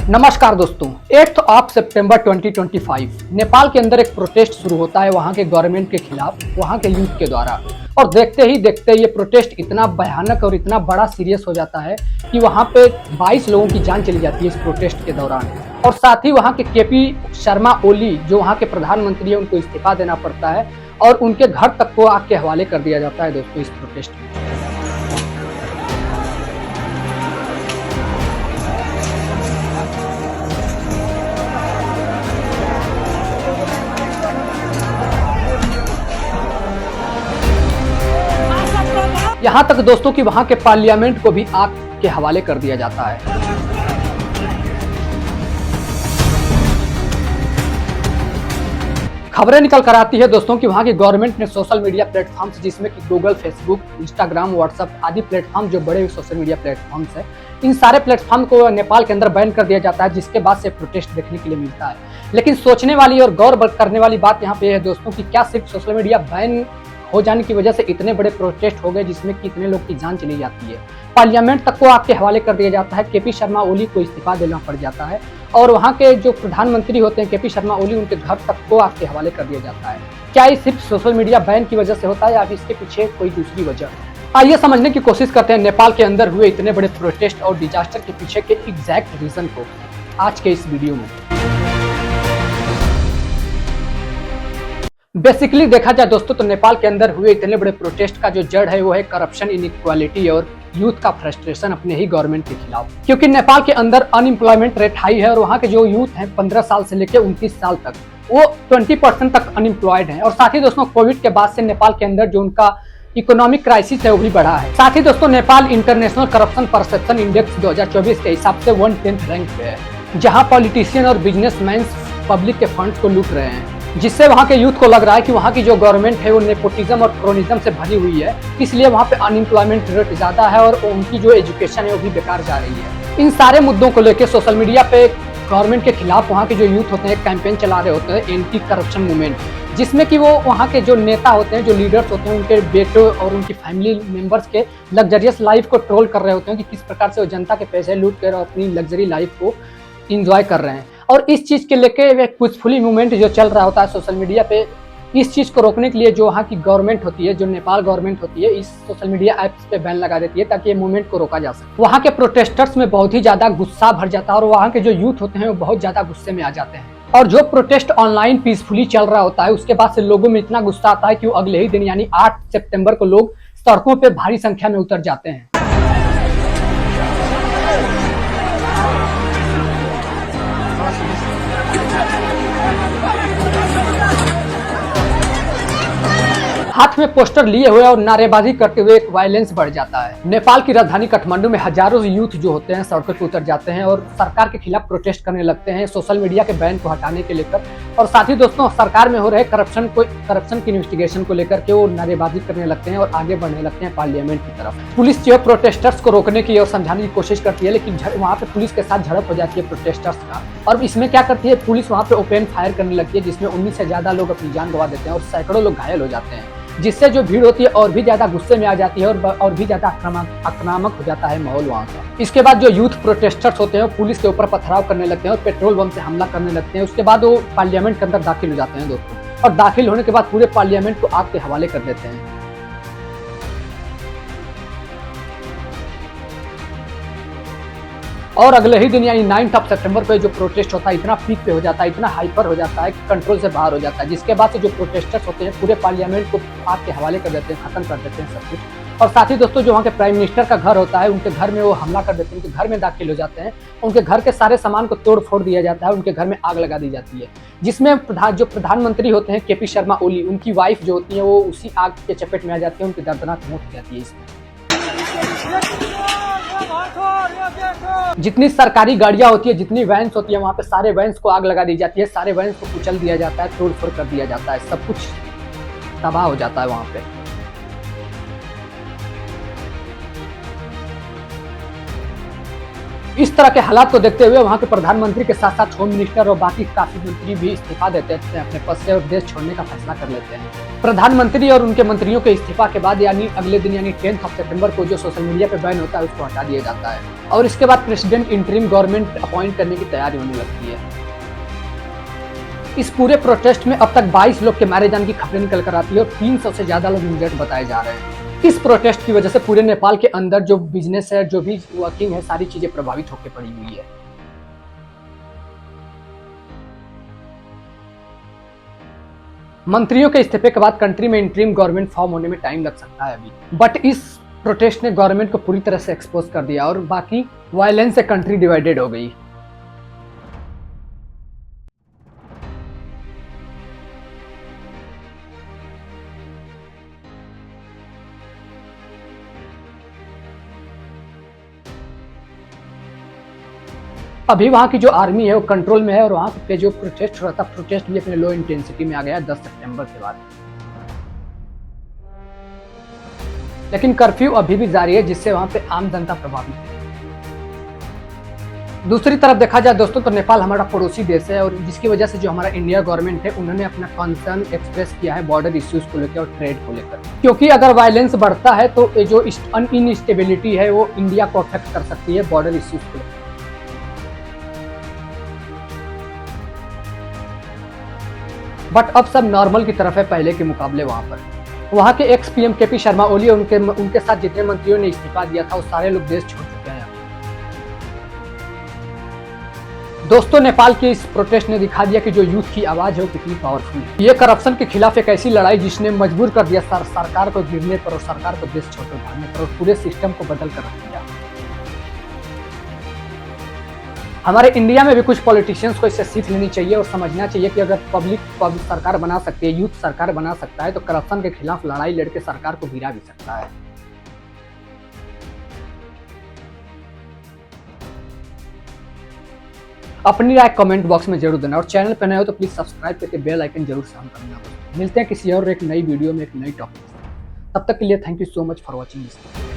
नमस्कार दोस्तों, 8 ऑफ सितंबर 2025 नेपाल के अंदर एक प्रोटेस्ट शुरू होता है वहां के गवर्नमेंट के खिलाफ, वहां के यूथ के द्वारा। और देखते ही देखते ये प्रोटेस्ट इतना भयानक और इतना बड़ा सीरियस हो जाता है कि वहां पे 22 लोगों की जान चली जाती है इस प्रोटेस्ट के दौरान। और साथ ही वहां के केपी शर्मा ओली जो वहां के प्रधानमंत्री है, उनको इस्तीफा देना पड़ता है और उनके घर तक को आग के हवाले कर दिया जाता है दोस्तों इस प्रोटेस्ट में। यहाँ तक दोस्तों कि वहां के पार्लियामेंट को भी आग के हवाले कर दिया जाता है। खबरें निकल कर आती है दोस्तों कि वहां की गवर्नमेंट ने सोशल मीडिया प्लेटफॉर्म्स जिसमें कि गूगल, फेसबुक, इंस्टाग्राम, व्हाट्सएप आदि प्लेटफॉर्म जो बड़े सोशल मीडिया प्लेटफॉर्म्स है, इन सारे प्लेटफॉर्म को नेपाल के अंदर बैन कर दिया जाता है, जिसके बाद से प्रोटेस्ट देखने के लिए मिलता है। लेकिन सोचने वाली और गौर करने वाली बात यहाँ पे है दोस्तों कि क्या सिर्फ सोशल मीडिया बैन हो जाने की वजह से इतने बड़े प्रोटेस्ट हो गए जिसमें कि इतने लोग की जान चली जाती है। पार्लियामेंट तक को आग के हवाले कर दिया जाता है, केपी शर्मा ओली को इस्तीफा देना पड़ जाता है और वहां के जो प्रधानमंत्री होते हैं केपी शर्मा ओली, उनके घर तक को आग के हवाले कर दिया जाता है। क्या ये सिर्फ सोशल मीडिया बैन की वजह से होता है या फिर इसके पीछे कोई दूसरी वजह है? आइए समझने की कोशिश करते हैं नेपाल के अंदर हुए इतने बड़े प्रोटेस्ट और डिजास्टर के पीछे के एग्जैक्ट रीजन को आज के इस वीडियो में। बेसिकली देखा जाए दोस्तों तो नेपाल के अंदर हुए इतने बड़े प्रोटेस्ट का जो जड़ है वो है करप्शन, इनइक्वालिटी और यूथ का फ्रस्ट्रेशन अपने ही गवर्नमेंट के खिलाफ। क्योंकि नेपाल के अंदर अनएम्प्लॉयमेंट रेट हाई है और वहाँ के जो यूथ हैं 15 साल से लेकर 29 साल तक वो 20% तक अनएम्प्लॉयड हैं। और साथ ही दोस्तों कोविड के बाद से नेपाल के अंदर जो उनका इकोनॉमिक क्राइसिस है वो भी बढ़ा है। साथ ही दोस्तों Nepal international corruption perception index 2024 के हिसाब से 110th रैंक पे है, जहाँ पॉलिटिशियन और बिजनेसमैन पब्लिक के फंड को लूट रहे हैं, जिससे वहाँ के यूथ को लग रहा है कि वहाँ की जो गवर्नमेंट है वो नेपोटिज्म और क्रोनिज्म से भरी हुई है, इसलिए वहाँ पे अनएम्प्लॉयमेंट रेट ज्यादा है और उनकी जो एजुकेशन है वो भी बेकार जा रही है। इन सारे मुद्दों को लेकर सोशल मीडिया पे गवर्नमेंट के खिलाफ वहाँ के जो यूथ होते हैं एक कैंपेन चला रहे होते हैं, एंटी करप्शन मूवमेंट, जिसमें कि वो वहाँ के जो नेता होते हैं, जो लीडर्स होते हैं, उनके बेटों और उनकी फैमिली मेंबर्स के लग्जरियस लाइफ को ट्रोल कर रहे होते हैं कि किस प्रकार से वो जनता के पैसे लूट कर अपनी लग्जरी लाइफ को इंजॉय कर रहे हैं। और इस चीज के लेके पीसफुली मूवमेंट जो चल रहा होता है सोशल मीडिया पे, इस चीज को रोकने के लिए जो वहाँ की गवर्नमेंट होती है, जो नेपाल गवर्नमेंट होती है, इस सोशल मीडिया ऐप्स पे बैन लगा देती है ताकि ये मूवमेंट को रोका जा सके। वहाँ के प्रोटेस्टर्स में बहुत ही ज्यादा गुस्सा भर जाता है और वहाँ के जो यूथ होते हैं वो बहुत ज्यादा गुस्से में आ जाते हैं। और जो प्रोटेस्ट ऑनलाइन पीसफुली चल रहा होता है उसके बाद से लोगों में इतना गुस्सा आता है कि वो अगले ही दिन यानी 8 सितंबर को लोग सड़कों पे भारी संख्या में उतर जाते हैं। हाथ में पोस्टर लिए हुए और नारेबाजी करते हुए एक वायलेंस बढ़ जाता है। नेपाल की राजधानी काठमांडू में हजारों यूथ जो होते हैं सड़कों पर उतर जाते हैं और सरकार के खिलाफ प्रोटेस्ट करने लगते हैं सोशल मीडिया के बैन को हटाने के लेकर। और साथ ही दोस्तों सरकार में हो रहे करप्शन की इन्वेस्टिगेशन को लेकर के वो नारेबाजी करने लगते हैं और आगे बढ़ने लगते हैं पार्लियामेंट की तरफ। पुलिस जो है प्रोटेस्टर्स को रोकने की और समझाने की कोशिश करती है, लेकिन वहाँ पे पुलिस के साथ झड़प हो जाती है प्रोटेस्टर्स का। और इसमें क्या करती है पुलिस, वहाँ पे ओपन फायर करने लगती है, जिसमें 19 से ज्यादा लोग अपनी जान गंवा देते हैं और सैकड़ों लोग घायल हो जाते हैं, जिससे जो भीड़ होती है और भी ज्यादा गुस्से में आ जाती है और भी ज्यादा आक्रामक हो जाता है माहौल वहाँ का। इसके बाद जो यूथ प्रोटेस्टर्स होते हैं पुलिस के ऊपर पथराव करने लगते हैं और पेट्रोल बम से हमला करने लगते हैं। उसके बाद वो पार्लियामेंट के अंदर दाखिल हो जाते हैं दोस्तों, और दाखिल होने के बाद पूरे पार्लियामेंट को आग के हवाले कर देते हैं। और अगले ही दिन यानी 9 सितंबर पे जो प्रोटेस्ट होता है इतना पीक पे हो जाता है, इतना हाइपर हो जाता है कि कंट्रोल से बाहर हो जाता है, जिसके बाद से जो प्रोटेस्टर्स होते हैं पूरे पार्लियामेंट को आग के हवाले कर देते हैं, खत्म कर देते हैं सब कुछ। और साथ ही दोस्तों जो वहाँ के प्राइम मिनिस्टर का घर होता है उनके घर में वो हमला कर देते हैं, उनके घर में दाखिल हो जाते हैं, उनके घर के सारे सामान को तोड़ फोड़ दिया जाता है, उनके घर में आग लगा दी जाती है, जिसमें जो प्रधानमंत्री होते हैं केपी शर्मा ओली, उनकी वाइफ जो होती है वो उसी आग के चपेट में आ जाती है, उनकी दर्दनाक मौत हो जाती है। इसमें जितनी सरकारी गाड़ियां होती है, जितनी वैन्स होती है, वहां पे सारे वैन्स को आग लगा दी जाती है, सारे वैन्स को कुचल दिया जाता है, तोड़ फोड़ कर दिया जाता है, सब कुछ तबाह हो जाता है वहां पे। इस तरह के हालात को देखते हुए वहां के प्रधानमंत्री के साथ साथ होम मिनिस्टर और बाकी काफी मंत्री भी इस्तीफा देते हैं अपने पद से और देश छोड़ने का फैसला कर लेते हैं। प्रधानमंत्री और उनके मंत्रियों के इस्तीफा के बाद यानी अगले दिन यानी 10 सितंबर को जो सोशल मीडिया पे बैन होता है उसको हटा दिया जाता है और इसके बाद प्रेसिडेंट इंटरिम गवर्नमेंट अपॉइंट करने की तैयारी होने लगती है। इस पूरे प्रोटेस्ट में अब तक 22 लोग के मारे जाने की खबरें निकल कर आती है और 300 से ज्यादा लोग इंजर्ड बताए जा रहे हैं। इस प्रोटेस्ट की वजह से पूरे नेपाल के अंदर जो बिजनेस है, जो भी वर्किंग है, सारी चीजें प्रभावित होकर पड़ी हुई है। मंत्रियों के इस्तीफे के बाद कंट्री में इंटरिम गवर्नमेंट फॉर्म होने में टाइम लग सकता है अभी, बट इस प्रोटेस्ट ने गवर्नमेंट को पूरी तरह से एक्सपोज कर दिया और बाकी वायलेंस से कंट्री डिवाइडेड हो गई। अभी वहाँ की जो आर्मी है वो कंट्रोल में है और वहाँ पे जो प्रोटेस्ट हो रहा था, प्रोटेस्ट भी अपने लो इंटेंसिटी में आ गया 10 सितंबर के बाद। लेकिन कर्फ्यू अभी भी जारी है जिससे वहाँ पे आम जनता प्रभावित है। दूसरी तरफ देखा जाए दोस्तों तो नेपाल हमारा पड़ोसी देश है और जिसकी वजह से जो हमारा इंडिया गवर्नमेंट है उन्होंने अपना कंसर्न एक्सप्रेस किया है बॉर्डर इश्यूज को लेकर और ट्रेड को लेकर, क्योंकि अगर वायलेंस बढ़ता है तो जो इनस्टेबिलिटी है वो इंडिया को अफेक्ट कर सकती है बॉर्डर इश्यूज को लेकर। बट अब सब नॉर्मल की तरफ है पहले के मुकाबले। वहां के x PM KP Sharma Oli और उनके साथ जितने मंत्रियों ने इस्तीफा दिया था वो सारे लोग देश छोड़ चुके हैं। दोस्तों नेपाल के इस प्रोटेस्ट ने दिखा दिया कि जो यूथ की आवाज है वो कितनी पावरफुल है। ये करप्शन के खिलाफ एक ऐसी लड़ाई जिसने मजबूर कर दिया सरकार को गिरने पर और सरकार को देश छोड़कर भागने पर और पूरे सिस्टम को बदल कर रख दिया। हमारे इंडिया में भी कुछ पॉलिटिशियंस को इससे सीख लेनी चाहिए और समझना चाहिए कि अगर पब्लिक सरकार बना सकती है, यूथ सरकार बना सकता है तो करप्शन के खिलाफ लड़ाई लड़के सरकार को गिरा भी सकता है। अपनी राय कमेंट बॉक्स में जरूर देना और चैनल पर नए हो तो प्लीज सब्सक्राइब करके बेल आइकन जरूर ऑन करना। मिलते हैं किसी और एक नई वीडियो में एक नई टॉपिक। तब तक के लिए thank you so much for watching this.